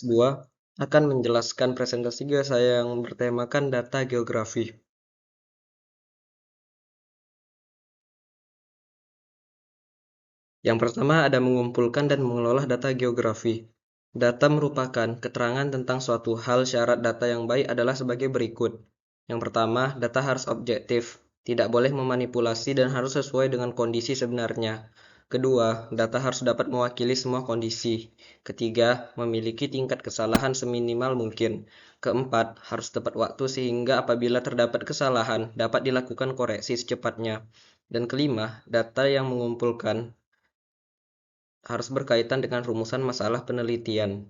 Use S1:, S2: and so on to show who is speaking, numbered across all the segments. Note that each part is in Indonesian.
S1: S2 akan menjelaskan presentasi saya yang bertemakan data geografi. Yang pertama ada mengumpulkan dan mengelola data geografi. Data merupakan keterangan tentang suatu hal. Syarat data yang baik adalah sebagai berikut. Yang pertama, data harus objektif, tidak boleh memanipulasi dan harus sesuai dengan kondisi sebenarnya. Kedua, data harus dapat mewakili semua kondisi. Ketiga, memiliki tingkat kesalahan seminimal mungkin. Keempat, harus tepat waktu sehingga apabila terdapat kesalahan dapat dilakukan koreksi secepatnya. Dan kelima, data yang mengumpulkan harus berkaitan dengan rumusan masalah penelitian.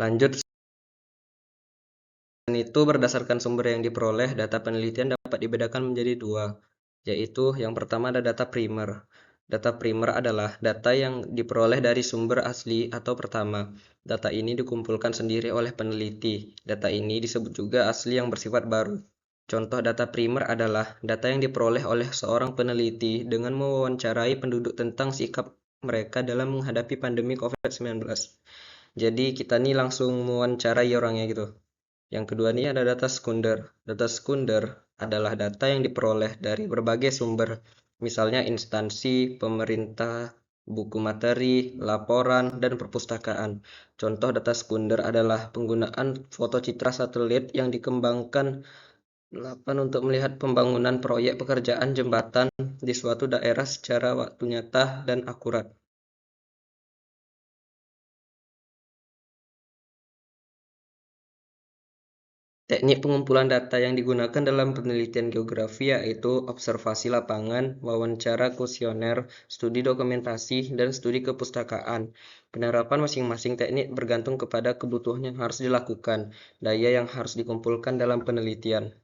S1: Lanjut, selain itu berdasarkan sumber yang diperoleh, data penelitian dapat dibedakan menjadi dua, yaitu yang pertama ada data primer. Data primer adalah data yang diperoleh dari sumber asli atau pertama. Data ini dikumpulkan sendiri oleh peneliti. Data ini disebut juga asli yang bersifat baru. Contoh data primer adalah data yang diperoleh oleh seorang peneliti dengan mewawancarai penduduk tentang sikap mereka dalam menghadapi pandemi COVID-19. Jadi kita nih langsung mewawancarai orangnya gitu. Yang kedua nih ada data sekunder. Data sekunder adalah data yang diperoleh dari berbagai sumber, misalnya instansi, pemerintah, buku materi, laporan, dan perpustakaan. Contoh data sekunder adalah penggunaan foto citra satelit yang dikembangkan 8 untuk melihat pembangunan proyek pekerjaan jembatan di suatu daerah secara waktu nyata dan akurat. Teknik pengumpulan data yang digunakan dalam penelitian geografi yaitu observasi lapangan, wawancara kuesioner, studi dokumentasi, dan studi kepustakaan. Penerapan masing-masing teknik bergantung kepada kebutuhan yang harus dilakukan, daya yang harus dikumpulkan dalam penelitian.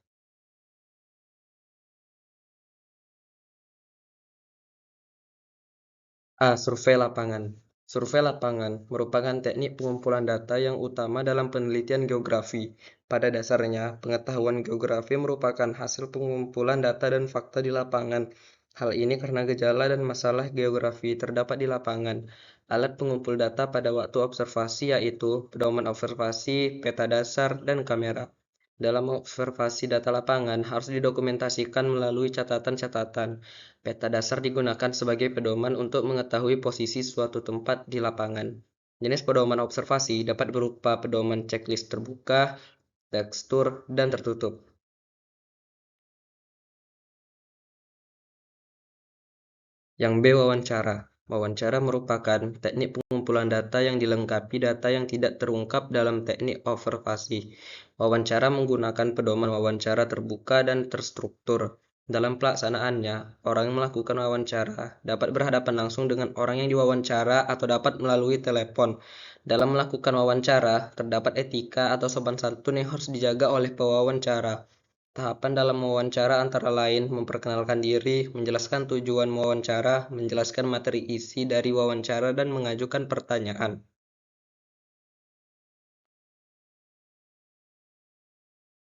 S1: A. Survei lapangan. Survei lapangan merupakan teknik pengumpulan data yang utama dalam penelitian geografi. Pada dasarnya, pengetahuan geografi merupakan hasil pengumpulan data dan fakta di lapangan. Hal ini karena gejala dan masalah geografi terdapat di lapangan. Alat pengumpul data pada waktu observasi yaitu pedoman observasi, peta dasar, dan kamera. Dalam observasi data lapangan harus didokumentasikan melalui catatan-catatan. Peta dasar digunakan sebagai pedoman untuk mengetahui posisi suatu tempat di lapangan. Jenis pedoman observasi dapat berupa pedoman checklist terbuka, tekstur, dan tertutup. Yang B. Wawancara. Wawancara merupakan teknik pengumpulan data yang dilengkapi data yang tidak terungkap dalam teknik observasi. Wawancara menggunakan pedoman wawancara terbuka dan terstruktur. Dalam pelaksanaannya, orang yang melakukan wawancara dapat berhadapan langsung dengan orang yang diwawancara atau dapat melalui telepon. Dalam melakukan wawancara, terdapat etika atau sopan santun yang harus dijaga oleh pewawancara. Tahapan dalam mewawancara antara lain memperkenalkan diri, menjelaskan tujuan mewawancara, menjelaskan materi isi dari wawancara, dan mengajukan pertanyaan.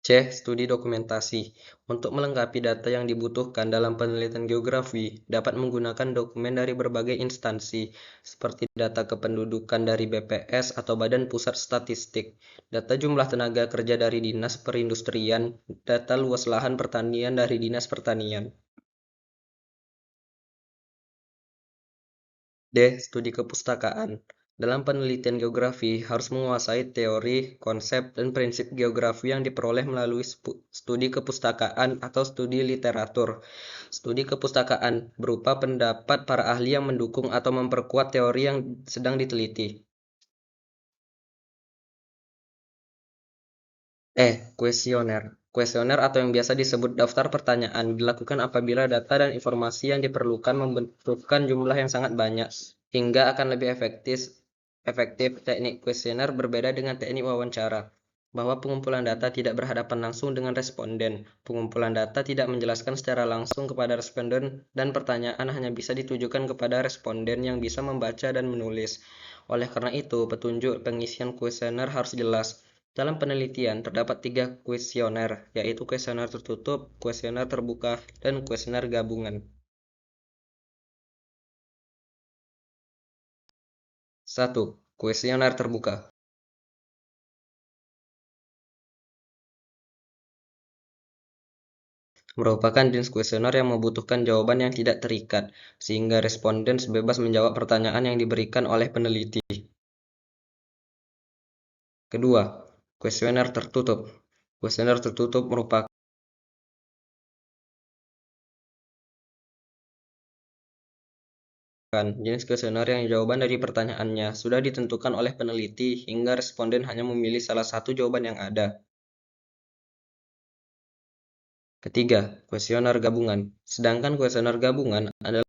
S1: C. Studi dokumentasi. Untuk melengkapi data yang dibutuhkan dalam penelitian geografi, dapat menggunakan dokumen dari berbagai instansi, seperti data kependudukan dari BPS atau Badan Pusat Statistik, data jumlah tenaga kerja dari Dinas Perindustrian, data luas lahan pertanian dari Dinas Pertanian. D. Studi kepustakaan. Dalam penelitian geografi, harus menguasai teori, konsep, dan prinsip geografi yang diperoleh melalui studi kepustakaan atau studi literatur. Studi kepustakaan berupa pendapat para ahli yang mendukung atau memperkuat teori yang sedang diteliti. Kuesioner. Kuesioner atau yang biasa disebut daftar pertanyaan dilakukan apabila data dan informasi yang diperlukan membutuhkan jumlah yang sangat banyak, hingga akan lebih efektif. Teknik kuesioner berbeda dengan teknik wawancara, bahwa pengumpulan data tidak berhadapan langsung dengan responden. Pengumpulan data tidak menjelaskan secara langsung kepada responden dan pertanyaan hanya bisa ditujukan kepada responden yang bisa membaca dan menulis. Oleh karena itu, petunjuk pengisian kuesioner harus jelas. Dalam penelitian, terdapat 3 kuesioner, yaitu kuesioner tertutup, kuesioner terbuka, dan kuesioner gabungan. 1. Kuesioner terbuka. Merupakan jenis kuesioner yang membutuhkan jawaban yang tidak terikat, sehingga responden bebas menjawab pertanyaan yang diberikan oleh peneliti. Kedua, kuesioner tertutup. Kuesioner tertutup merupakan jenis kuesioner yang jawaban dari pertanyaannya sudah ditentukan oleh peneliti hingga responden hanya memilih salah satu jawaban yang ada. Ketiga, kuesioner gabungan. Sedangkan kuesioner gabungan adalah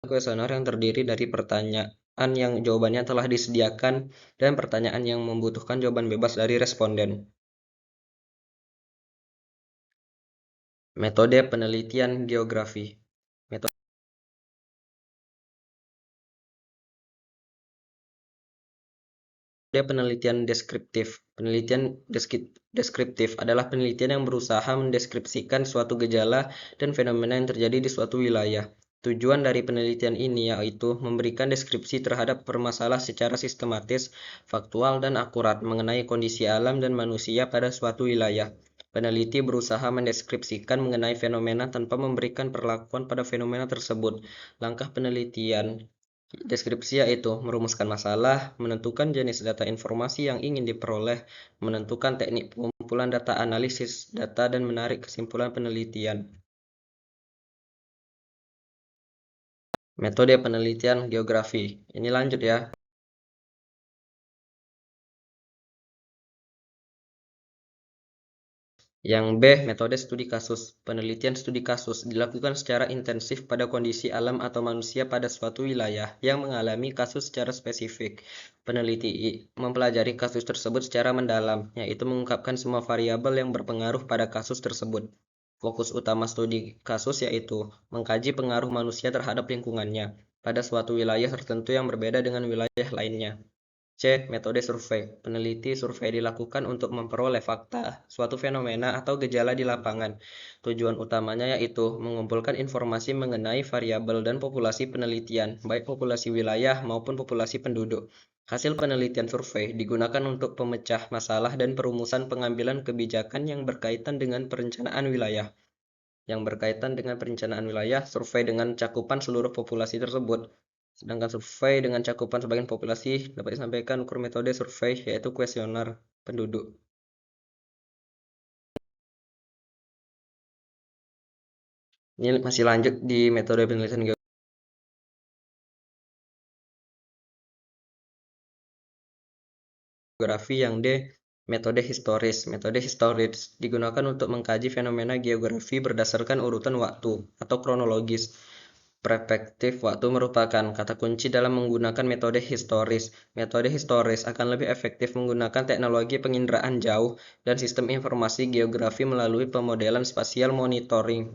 S1: kuesioner yang terdiri dari pertanyaan yang jawabannya telah disediakan dan pertanyaan yang membutuhkan jawaban bebas dari responden. Metode penelitian geografi. Metode penelitian deskriptif. Penelitian deskriptif adalah penelitian yang berusaha mendeskripsikan suatu gejala dan fenomena yang terjadi di suatu wilayah. Tujuan dari penelitian ini yaitu memberikan deskripsi terhadap permasalahan secara sistematis, faktual, dan akurat mengenai kondisi alam dan manusia pada suatu wilayah. Peneliti berusaha mendeskripsikan mengenai fenomena tanpa memberikan perlakuan pada fenomena tersebut. Langkah penelitian deskripsi yaitu merumuskan masalah, menentukan jenis data informasi yang ingin diperoleh, menentukan teknik pengumpulan data, analisis data, dan menarik kesimpulan penelitian. Metode penelitian geografi. Ini lanjut ya. Yang B, metode studi kasus. Penelitian studi kasus dilakukan secara intensif pada kondisi alam atau manusia pada suatu wilayah yang mengalami kasus secara spesifik. Peneliti mempelajari kasus tersebut secara mendalam, yaitu mengungkapkan semua variabel yang berpengaruh pada kasus tersebut. Fokus utama studi kasus yaitu mengkaji pengaruh manusia terhadap lingkungannya pada suatu wilayah tertentu yang berbeda dengan wilayah lainnya. C. Metode survei. Peneliti survei dilakukan untuk memperoleh fakta suatu fenomena atau gejala di lapangan. Tujuan utamanya yaitu mengumpulkan informasi mengenai variabel dan populasi penelitian, baik populasi wilayah maupun populasi penduduk. Hasil penelitian survei digunakan untuk pemecah masalah dan perumusan pengambilan kebijakan yang berkaitan dengan perencanaan wilayah. Survei dengan cakupan seluruh populasi tersebut. Sedangkan survei dengan cakupan sebagian populasi dapat disampaikan ukur metode survei yaitu kuesioner penduduk. Ini masih lanjut di metode penelitian geografi yang D. Metode historis. Metode historis digunakan untuk mengkaji fenomena geografi berdasarkan urutan waktu atau kronologis. Perspektif waktu merupakan kata kunci dalam menggunakan metode historis. Metode historis akan lebih efektif menggunakan teknologi penginderaan jauh dan sistem informasi geografi melalui pemodelan spasial monitoring,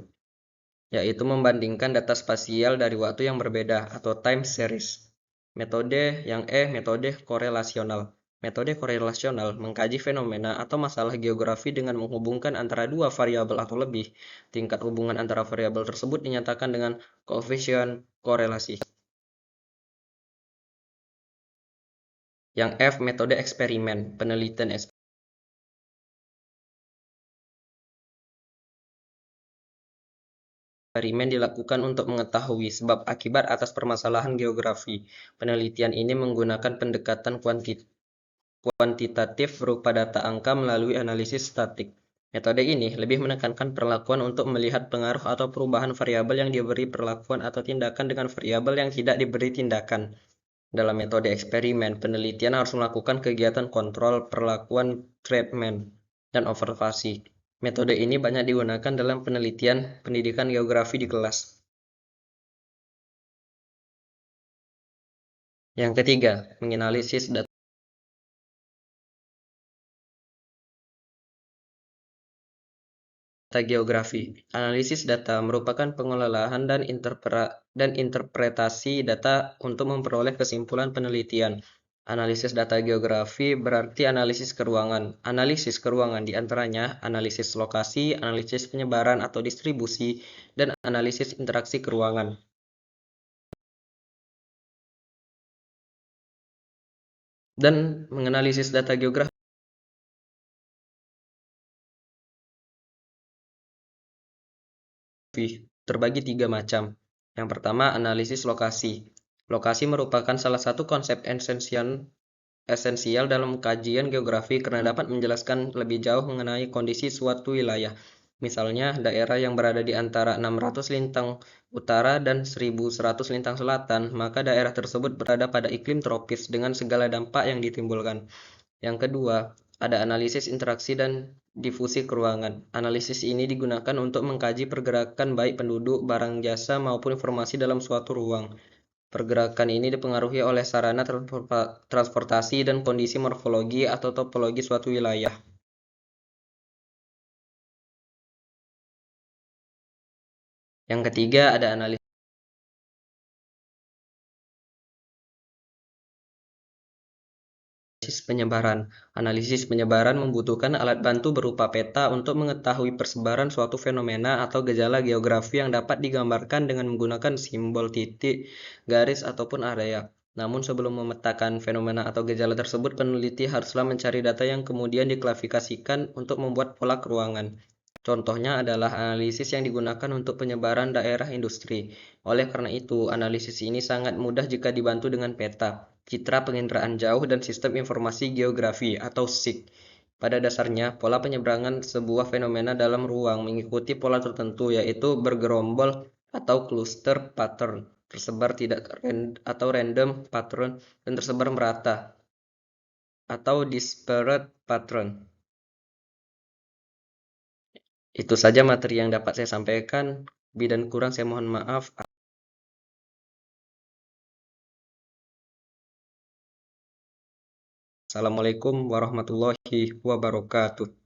S1: yaitu membandingkan data spasial dari waktu yang berbeda atau time series. Metode yang metode korelasional. Metode korelasional mengkaji fenomena atau masalah geografi dengan menghubungkan antara dua variabel atau lebih. Tingkat hubungan antara variabel tersebut dinyatakan dengan koefisien korelasi. Yang F, metode eksperimen. Penelitian eksperimen dilakukan untuk mengetahui sebab akibat atas permasalahan geografi. Penelitian ini menggunakan pendekatan kuantitatif berupa data angka melalui analisis statik. Metode ini lebih menekankan perlakuan untuk melihat pengaruh atau perubahan variabel yang diberi perlakuan atau tindakan dengan variabel yang tidak diberi tindakan. Dalam metode eksperimen, penelitian harus melakukan kegiatan kontrol, perlakuan, treatment, dan observasi. Metode ini banyak digunakan dalam penelitian pendidikan geografi di kelas. Yang ketiga, menganalisis data geografi. Analisis data merupakan pengelolaan dan interpretasi data untuk memperoleh kesimpulan penelitian. Analisis data geografi berarti analisis keruangan. Analisis keruangan diantaranya analisis lokasi, analisis penyebaran atau distribusi, dan analisis interaksi keruangan. Dan menganalisis data geografi terbagi 3 macam. Yang pertama, analisis lokasi. Lokasi merupakan salah satu konsep esensial dalam kajian geografi karena dapat menjelaskan lebih jauh mengenai kondisi suatu wilayah. Misalnya, daerah yang berada di antara 600 lintang utara dan 1100 lintang selatan, maka daerah tersebut berada pada iklim tropis dengan segala dampak yang ditimbulkan. Yang kedua, ada analisis interaksi dan difusi keruangan. Analisis ini digunakan untuk mengkaji pergerakan baik penduduk, barang jasa, maupun informasi dalam suatu ruang. Pergerakan ini dipengaruhi oleh sarana transportasi dan kondisi morfologi atau topologi suatu wilayah. Yang ketiga, ada analisis penyebaran. Analisis penyebaran membutuhkan alat bantu berupa peta untuk mengetahui persebaran suatu fenomena atau gejala geografi yang dapat digambarkan dengan menggunakan simbol titik, garis, ataupun area. Namun sebelum memetakan fenomena atau gejala tersebut, peneliti haruslah mencari data yang kemudian diklasifikasikan untuk membuat pola keruangan. Contohnya adalah analisis yang digunakan untuk penyebaran daerah industri. Oleh karena itu, analisis ini sangat mudah jika dibantu dengan peta, citra penginderaan jauh, dan sistem informasi geografi atau SIG. Pada dasarnya, pola penyeberangan sebuah fenomena dalam ruang mengikuti pola tertentu, yaitu bergerombol atau cluster pattern, tersebar tidak atau random pattern, dan tersebar merata atau disparate pattern. Itu saja materi yang dapat saya sampaikan. Lebih dan kurang saya mohon maaf. Assalamualaikum warahmatullahi wabarakatuh.